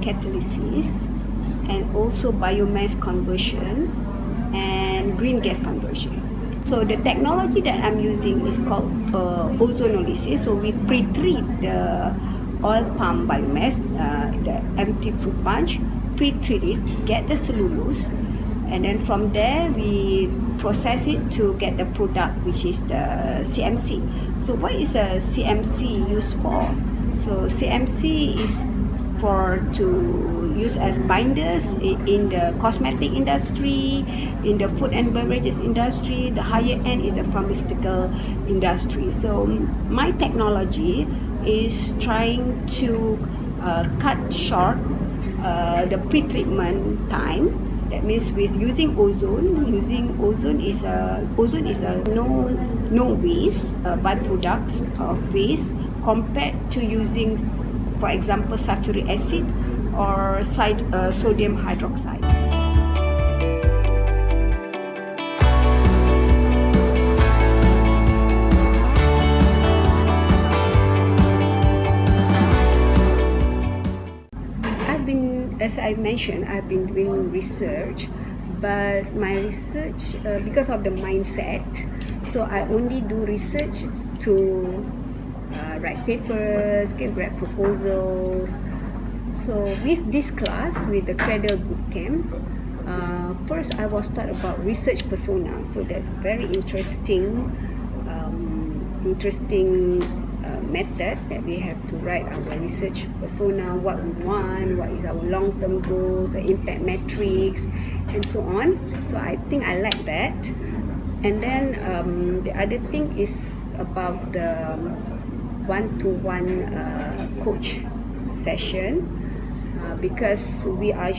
catalysis, and also biomass conversion and green gas conversion. So the technology that I'm using is called ozonolysis. So we pre-treat the oil palm biomass, the empty fruit bunch, pre-treat it, get the cellulose, and then from there we process it to get the product, which is the CMC. So what is a CMC used for? So CMC is to use as binders in the cosmetic industry, in the food and beverages industry. The higher end is the pharmaceutical industry. So my technology is trying to cut short the pre-treatment time. That means with using ozone is a no waste byproducts of waste compared to using, for example, sulfuric acid or sodium hydroxide. As I mentioned, I've been doing research, but my research, because of the mindset, so I only do research to write papers, write proposals. So with this class, with the Cradle Bootcamp, first I was taught about research persona. So that's very interesting method that we have to write our research persona, what we want, what is our long-term goals, the impact metrics, and so on. So I think I like that. And then the other thing is about the one-to-one coach session, because we are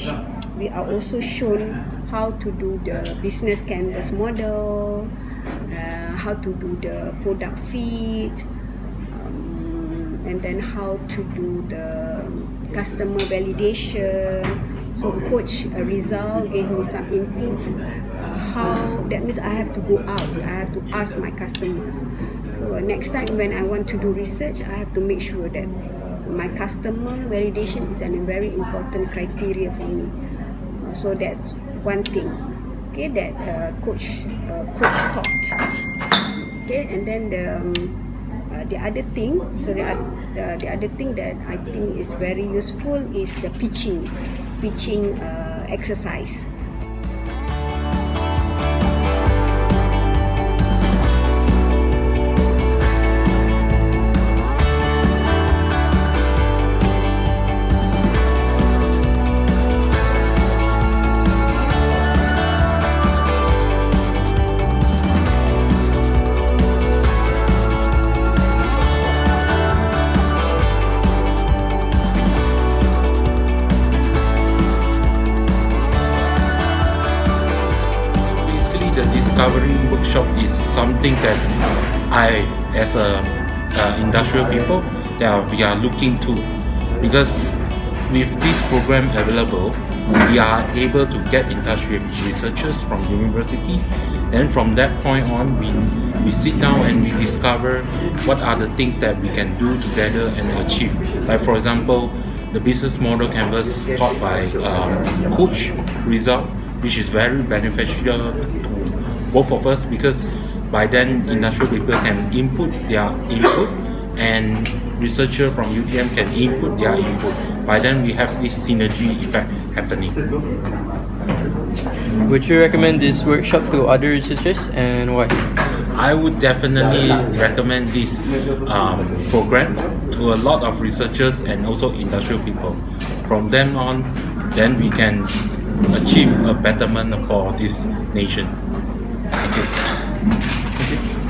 also shown how to do the business canvas model, how to do the product fit, and then how to do the customer validation. So Coach Rizal gave me some input. How that means I have to go out, I have to ask my customers. So next time when I want to do research, I have to make sure that my customer validation is a very important criteria for me. So that's one thing, okay, that coach taught. Okay, and then the other thing, so the other thing that I think is very useful is the pitching exercise. The discovery workshop is something that I, as a industrial people, that we are looking to, because with this program available, we are able to get in touch with researchers from university, and from that point on, we sit down and we discover what are the things that we can do together and achieve. Like for example, the business model canvas taught by Coach Rizal, which is very beneficial to both of us, because by then industrial people can input their input and researcher from UTM can input their input. By then we have this synergy effect happening. Would you recommend this workshop to other researchers, and why? I would definitely recommend this program to a lot of researchers and also industrial people. From then on, then we can achieve a betterment for this nation. Thank you.